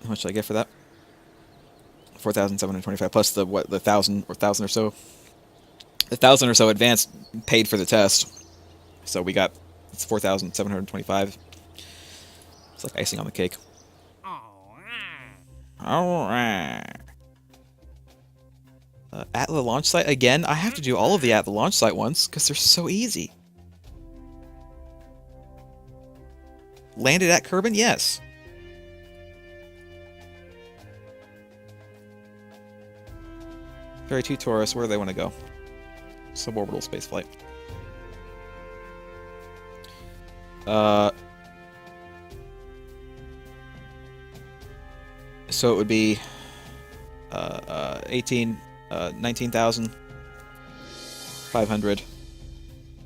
How much did I get for that? 4,725 plus the what? The 1,000 or 1,000 or so. The 1,000 or so advance paid for the test, so we got it's 4,725. It's like icing on the cake. Alright. At the launch site again. I have to do all of the at the launch site ones because they're so easy. Landed at Kerbal? Yes. Very 2 Taurus. Where do they want to go? Suborbital spaceflight. So it would be 19,500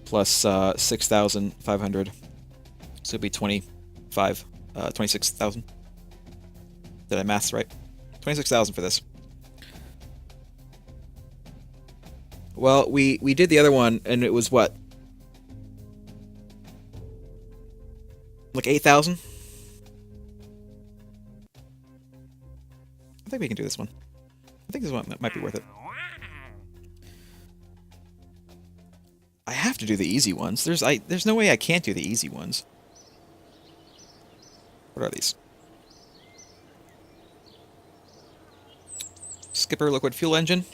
plus 6,500. So it'd be 26,000. Did I maths right? 26,000 for this. Well, we did the other one, and it was what? Like 8,000? I think we can do this one. I think this one might be worth it. I have to do the easy ones. There's no way I can't do the easy ones. What are these? Skipper liquid fuel engine.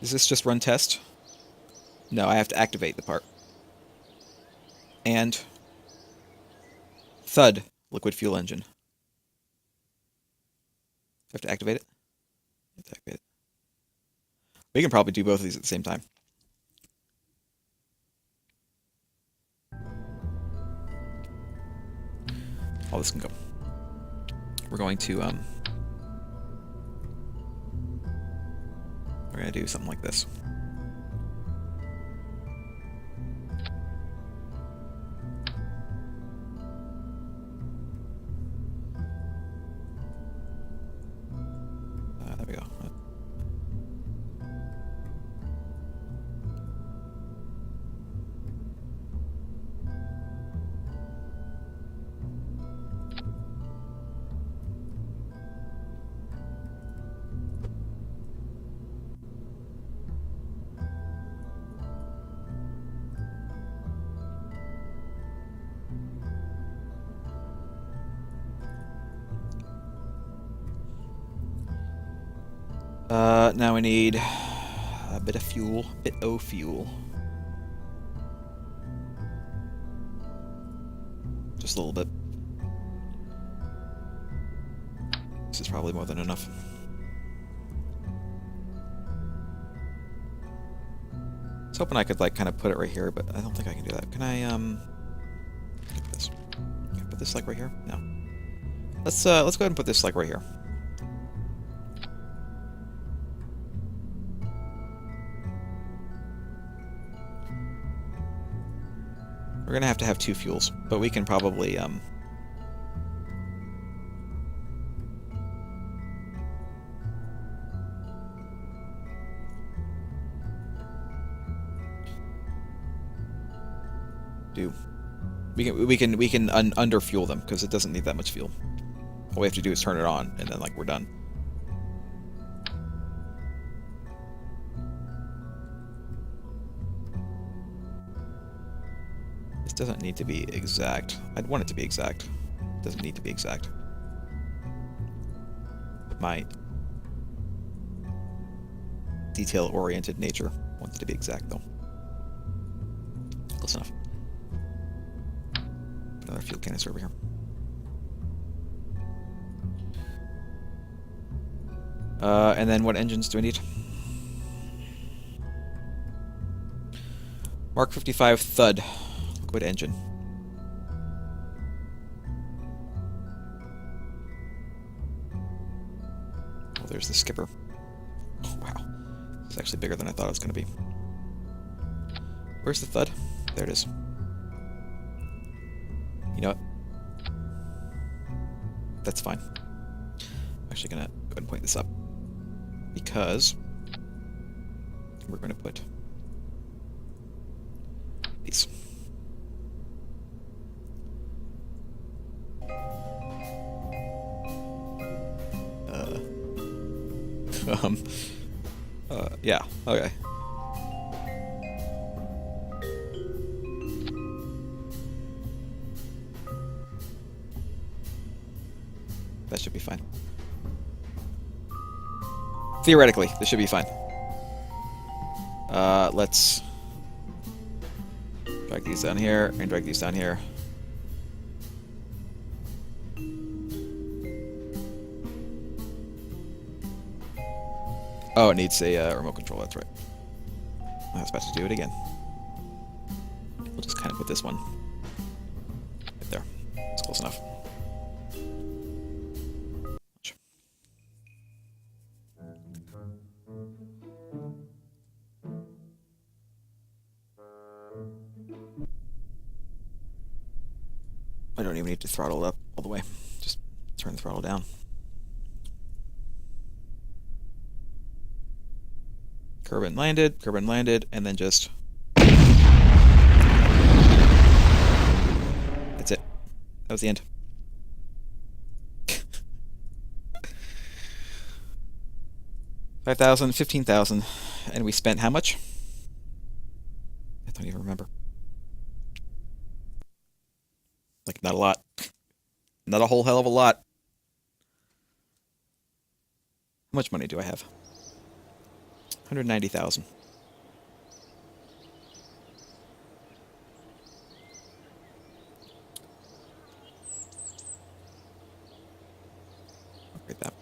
Does this just run test? No, I have to activate the part. And Thud liquid fuel engine. I have to activate it? I have to activate it. We can probably do both of these at the same time. All this can go. We're going to we're gonna do something like this. There we go. Now we need a bit of fuel, fuel. Just a little bit. This is probably more than enough. I was hoping I could like kind of put it right here, but I don't think I can do that. Can I put this? Can I put this like right here? No. Let's go ahead and put this like right here. We're gonna have to have 2 fuels, but we can probably we can underfuel them because it doesn't need that much fuel. All we have to do is turn it on, and then like we're done. This doesn't need to be exact. I'd want it to be exact. It doesn't need to be exact. My detail-oriented nature wants it to be exact, though. Close enough. Another fuel canister over here. And then what engines do we need? Mark 55 Thud. Liquid engine. Oh, there's the skipper. Oh, wow. It's actually bigger than I thought it was going to be. Where's the Thud? There it is. You know what? That's fine. I'm actually going to go ahead and point this up. Because we're going to put these. um, yeah, okay. That should be fine. Theoretically, this should be fine. Let's drag these down here and drag these down here. Oh, it needs a remote control, that's right. I was about to do it again. We'll just kind of put this one right there. It's close enough. I don't even need to throttle it up all the way. Just turn the throttle down. Kerbal landed, and then just... That's it. That was the end. $5,000, $15,000, and we spent how much? I don't even remember. Like, not a lot. Not a whole hell of a lot. How much money do I have? 190,000. Upgrade that.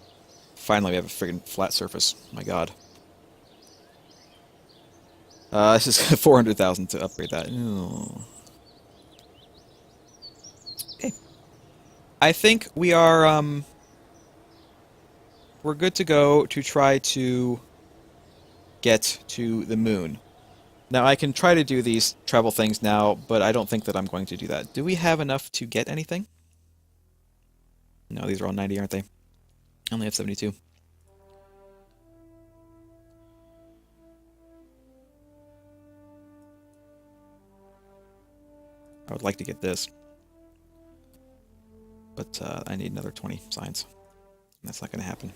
Finally, we have a friggin' flat surface. My God. This is 400,000 to upgrade that. Ooh. Okay. I think we are, we're good to go to try to get to the moon. Now, I can try to do these travel things now, but I don't think that I'm going to do that. Do we have enough to get anything? No, these are all 90, aren't they? I only have 72. I would like to get this. But I need another 20 signs. That's not going to happen.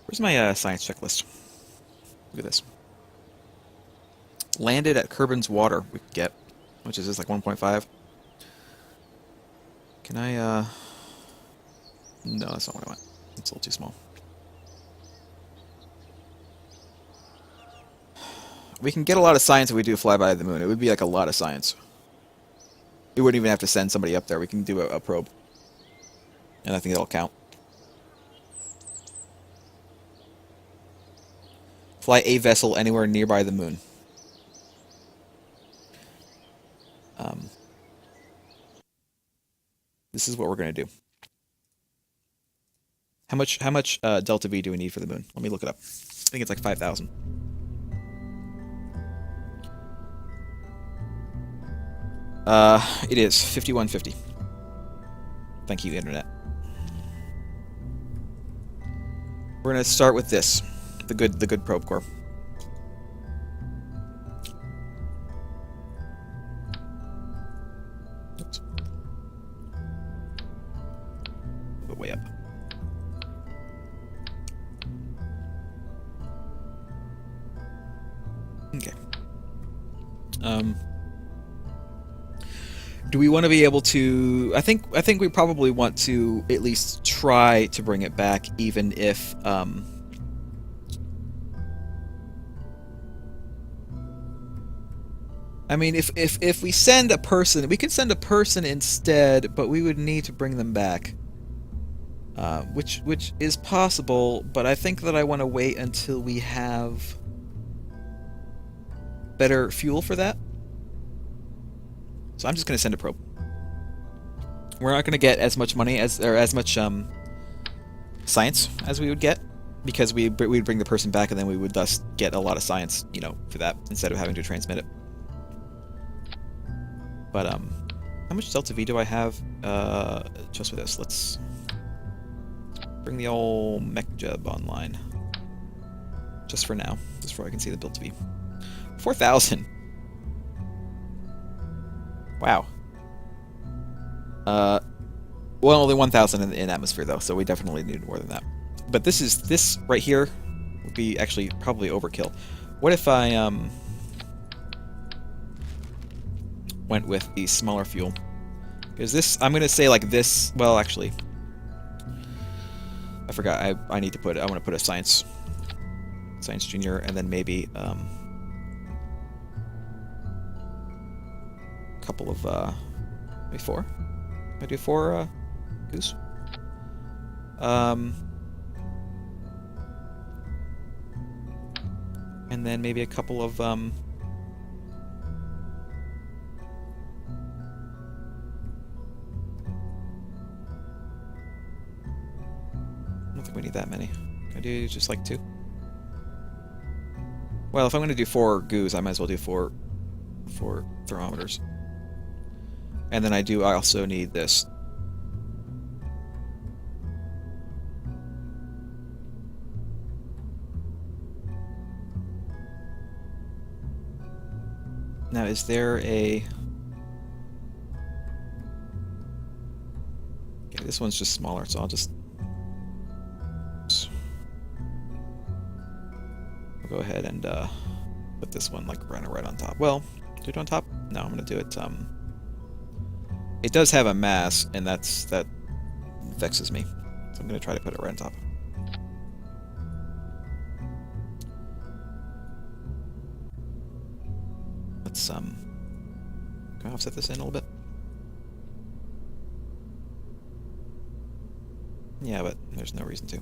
Where's my science checklist? Look at this. Landed at Kerbin's water we could get, which is just like 1.5. Can I, no, that's not what I want. It's a little too small. We can get a lot of science if we do fly by the moon. It would be like a lot of science. We wouldn't even have to send somebody up there. We can do a probe. And I think that'll count. Fly a vessel anywhere nearby the moon. This is what we're going to do. How much delta V do we need for the moon? Let me look it up. I think it's like 5,000. It is 5150. Thank you, Internet. We're gonna start with this, the good probe core. Oops. Move it way up. Okay. Do we want to be able to... I think we probably want to at least try to bring it back, even if... I mean, if we send a person... We could send a person instead, but we would need to bring them back. Which is possible, but I think that I want to wait until we have better fuel for that. So I'm just going to send a probe. We're not going to get as much money as much science as we would get, because we'd bring the person back and then we would thus get a lot of science, you know, for that instead of having to transmit it. But how much delta V do I have just for this? Let's bring the old mech jub online. Just for now, just before I can see the delta V. 4,000. Wow. Well, only 1,000 in atmosphere though, so we definitely need more than that. But this right here would be actually probably overkill. What if I went with the smaller fuel? Because this, I'm gonna say like this. Well, actually, I forgot. I need to put. I want to put a science junior, and then maybe a couple of maybe 4. I do 4 goose. And then maybe a couple of I don't think we need that many. Can I do just like 2? Well, if I'm going to do 4 goos, I might as well do 4 thermometers. And then I also need this. Now, is there a... Okay, this one's just smaller, so I'll just... We'll go ahead and put this one like right on top. Well, do it on top? No, I'm going to do it... It does have a mass, and that vexes me. So I'm going to try to put it right on top. Let's can I offset this in a little bit? Yeah, but there's no reason to.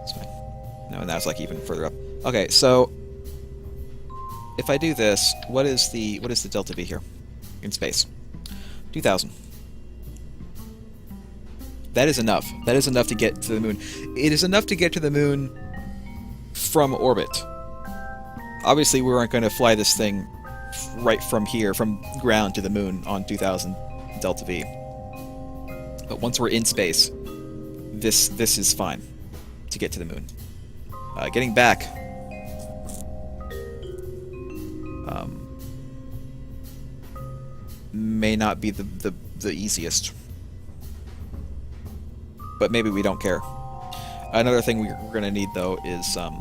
It's fine. No, and that's like even further up. Okay, so if I do this, what is the delta V here in space? 2,000. That is enough. That is enough to get to the moon. It is enough to get to the moon from orbit. Obviously, we weren't going to fly this thing right from here, from ground to the moon on 2,000 delta V. But once we're in space, this is fine to get to the moon. Getting back, may not be the easiest, but maybe we don't care. Another thing we're going to need though is here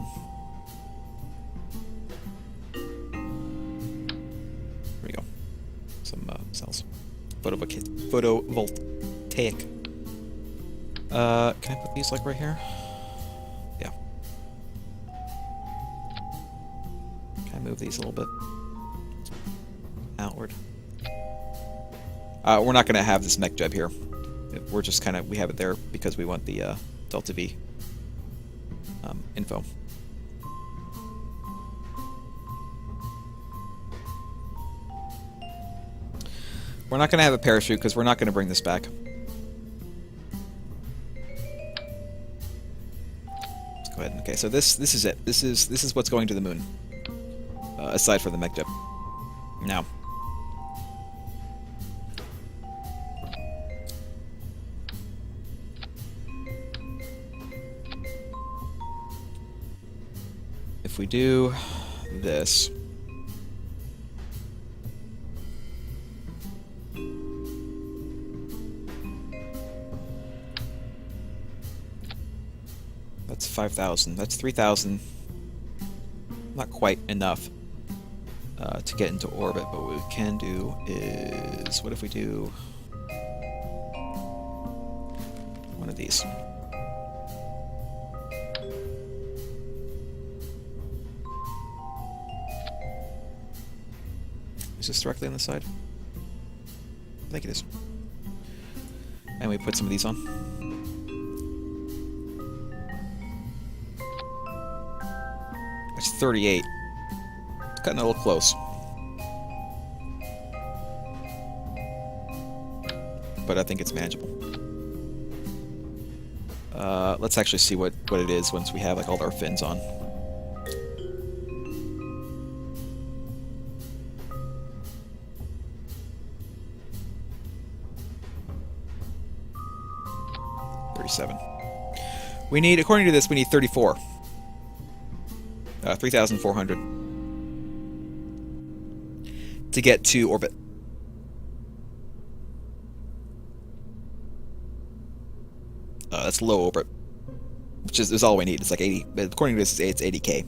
we go, some cells, photovoltaic. Can I put these like right here? Yeah. Can I move these a little bit outward? We're not going to have this mech jeb here. We're just kind of, we have it there because we want the delta V info. We're not going to have a parachute because we're not going to bring this back. Let's go ahead. Okay, so this is it. This is what's going to the moon, aside from the mech jeb. Now, if we do this, that's 5,000. That's 3,000. Not quite enough to get into orbit, but what we can do is, what if we do one of these? Is this directly on the side? I think it is. And we put some of these on. It's 38. It's cutting a little close. But I think it's manageable. Let's actually see what it is once we have like all our fins on. We need, according to this, we need 34. 3,400 to get to orbit. That's low orbit, which is all we need. It's like 80. According to this, it's 80K.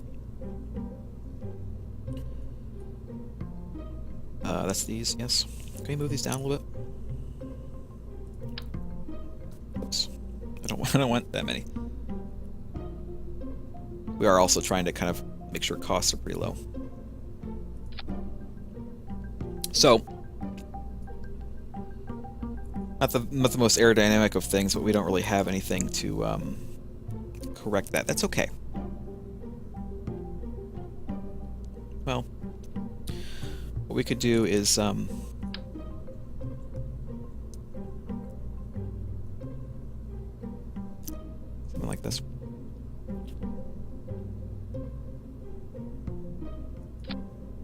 That's these. Yes. Can we move these down a little bit? Oops. I don't want that many. We are also trying to kind of make sure costs are pretty low. So, not the most aerodynamic of things, but we don't really have anything to correct that. That's okay. Well, what we could do is something like this.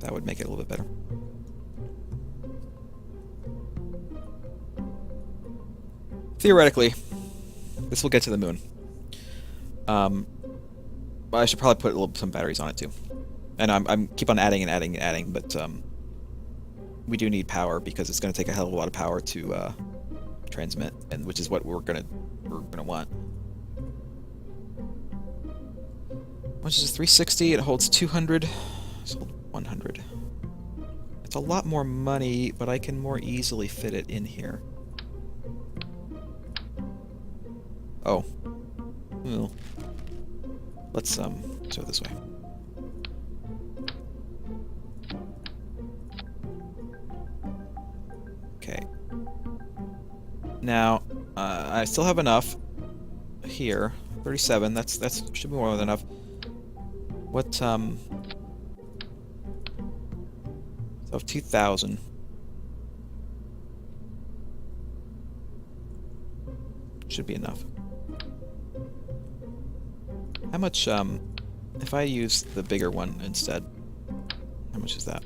That would make it a little bit better. Theoretically, this will get to the moon. I should probably put some batteries on it too. And I'm keep on adding and adding and adding, but we do need power because it's going to take a hell of a lot of power to transmit, and which is what we're gonna want. Which is 360. It holds 200. It's 100. It's a lot more money, but I can more easily fit it in here. Oh. Well. Let's do it this way. Okay. Now, I still have enough here. 37. That's should be more than enough. What so 2,000. Should be enough. How much, if I use the bigger one instead, how much is that?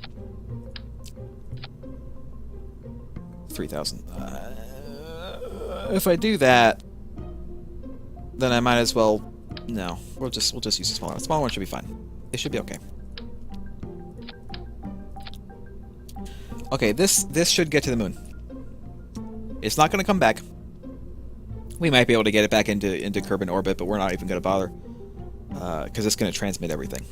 3,000. If I do that, then I might as well, no, we'll just use the smaller one. The smaller one should be fine. It should be okay. Okay, this should get to the moon. It's not going to come back. We might be able to get it back into Kerbal orbit, but we're not even going to bother because it's going to transmit everything.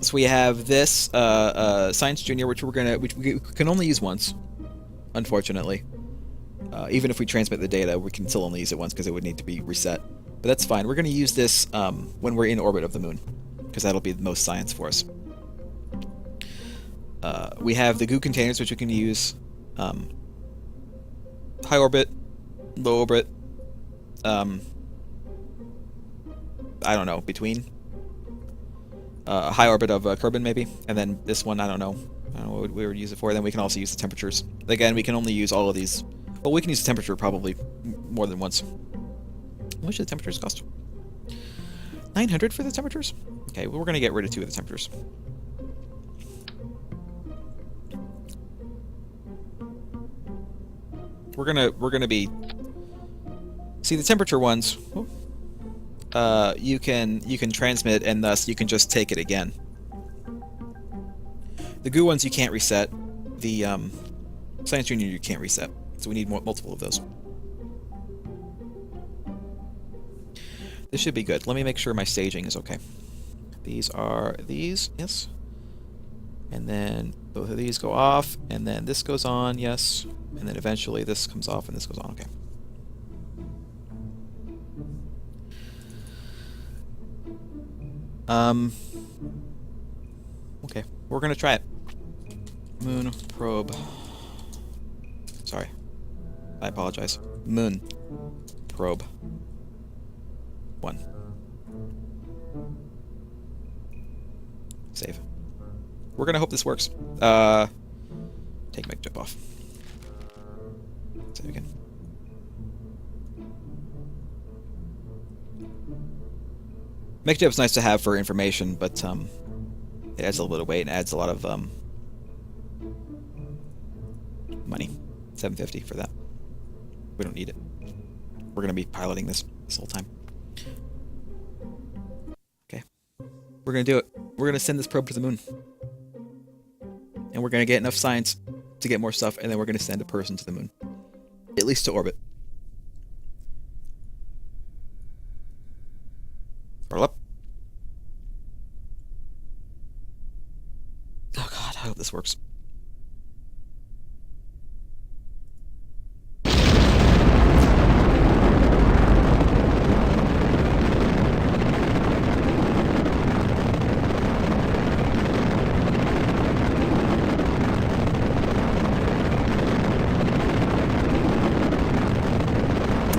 So we have this Science Junior, which we can only use once, unfortunately. Even if we transmit the data, we can still only use it once because it would need to be reset. But that's fine. We're going to use this when we're in orbit of the moon, because that'll be the most science for us. We have the goo containers, which we can use high orbit, low orbit, I don't know, between high orbit of Kerbal maybe, and then this one, I don't know what we would use it for. Then we can also use the temperatures. Again, we can only use all of these. Well, we can use the temperature probably more than once. How much do the temperatures cost? 900 for the temperatures? Okay, well, we're going to get rid of 2 of the temperatures. We're gonna be. See, the temperature ones. You can transmit, and thus you can just take it again. The goo ones you can't reset. The Science Junior you can't reset. So we need multiple of those. This should be good. Let me make sure my staging is okay. These are these, yes. And then both of these go off, and then this goes on, yes. And then eventually this comes off and this goes on, okay. Okay, we're gonna try it. Moon probe. Sorry. I apologize. Moon probe. 1. Save. We're gonna hope this works. Take my chip off. Save again. Make chip's nice to have for information, but it adds a little bit of weight and adds a lot of money. $750 for that. We don't need it. We're gonna be piloting this whole time. Okay. We're gonna do it. We're gonna send this probe to the moon. And we're gonna get enough science to get more stuff, and then we're gonna send a person to the moon. At least to orbit. Roll up. Oh god, I hope this works.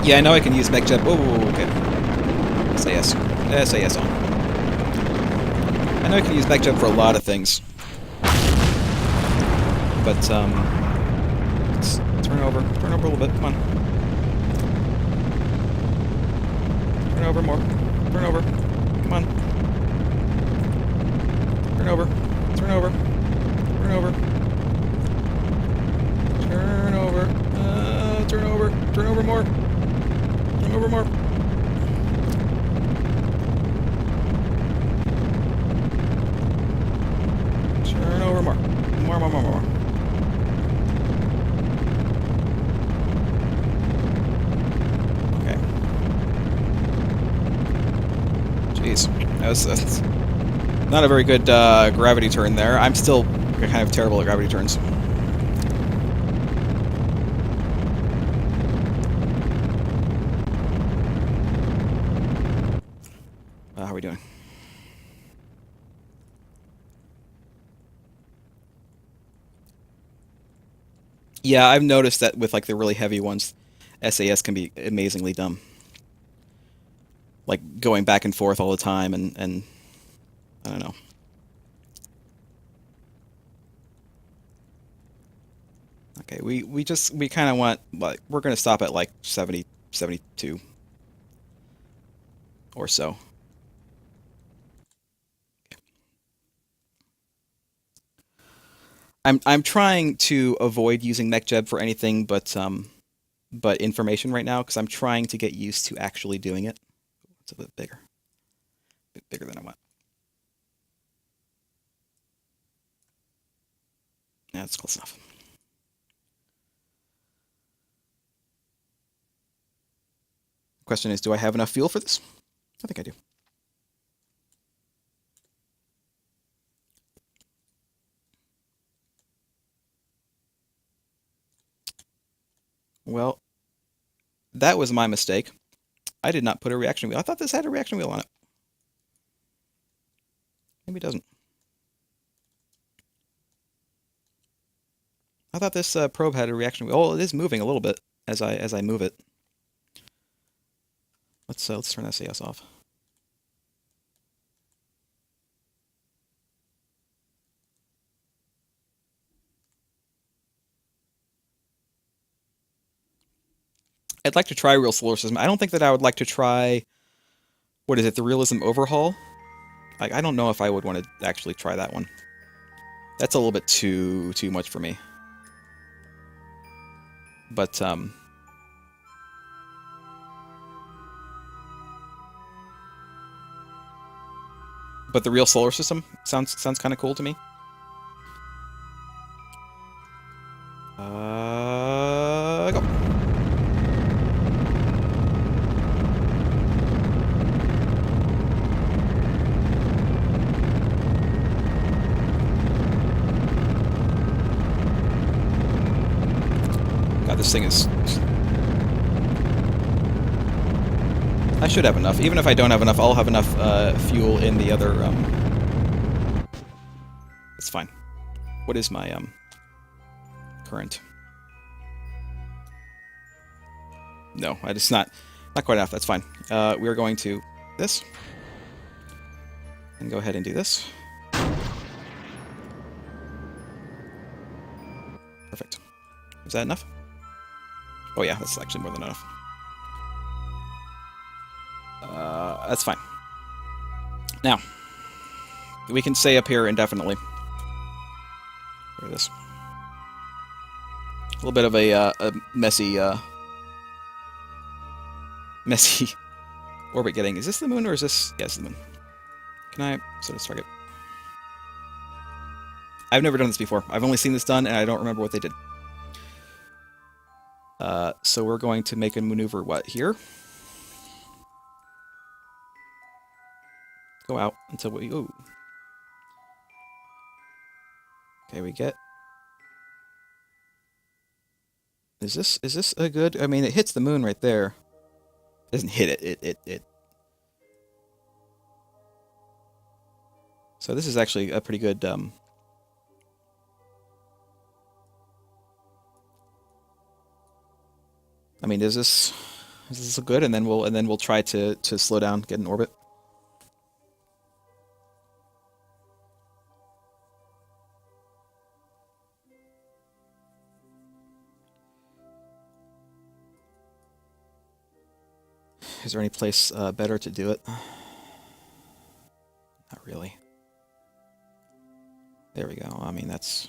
Yeah, I know I can use mech jet. Oh, okay. SAS. SAS on. I know I can use mech jet for a lot of things. But, let's turn over. Turn over a little bit. Come on. Turn over more. Turn over. Come on. Turn over. Turn over. Turn over. Turn over. Turn over. Turn over more. Turn over more. Turn over more. More. Okay. Jeez. That's not a very good gravity turn there. I'm still kind of terrible at gravity turns. How are we doing? Yeah, I've noticed that with like the really heavy ones, SAS can be amazingly dumb. Like going back and forth all the time and I don't know. Okay, we kind of want, like, we're going to stop at like 70, 72 or so. I'm trying to avoid using MechJeb for anything but information right now because I'm trying to get used to actually doing it. It's a bit bigger. A bit bigger than I want. Yeah, that's close enough. Question is, do I have enough fuel for this? I think I do. Well, that was my mistake. I did not put a reaction wheel. I thought this had a reaction wheel on it. Maybe it doesn't. I thought this probe had a reaction wheel. Oh, it is moving a little bit as I move it. Let's turn SAS off. I'd like to try Real Solar System. I don't think that I would like to try, what is it, the Realism Overhaul? I don't know if I would want to actually try that one. That's a little bit too much for me. But the Real Solar System sounds kind of cool to me. Go. God, this thing is... I should have enough. Even if I don't have enough, I'll have enough fuel in the other... It's fine. What is my current? No, I just not quite enough. That's fine. We are going to this and go ahead and do this. Perfect. Is that enough? Oh yeah, that's actually more than enough. That's fine. Now, we can stay up here indefinitely. There it is. A little bit of a messy messy orbit getting. Is this the moon or is this... Yeah, it's the moon. Can I set this target? I've never done this before. I've only seen this done and I don't remember what they did. So we're going to make a maneuver, what, here? Go out until we... Ooh. Okay, we get... Is this a good... I mean, it hits the moon right there. It doesn't hit it. It. So this is actually a pretty good... I mean, is this good? And then we'll try to slow down, get in orbit. Is there any place better to do it? Not really. There we go. I mean, that's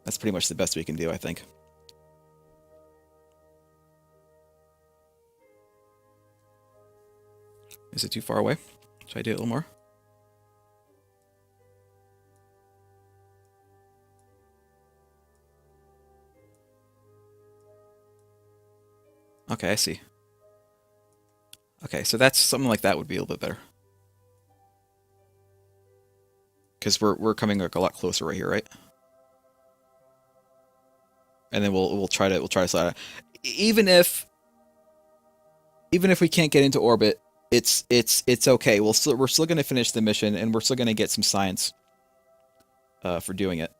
pretty much the best we can do, I think. Is it too far away? Should I do it a little more? Okay, I see. Okay, so that's something like that would be a little bit better. Because we're coming like a lot closer right here, right? And then we'll try to slide out. Even if we can't get into orbit, it's okay. We're still gonna finish the mission, and we're still gonna get some science for doing it.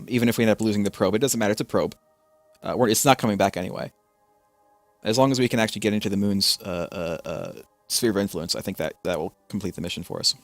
Even if we end up losing the probe, it doesn't matter. It's a probe. It's not coming back anyway. As long as we can actually get into the moon's sphere of influence, I think that will complete the mission for us.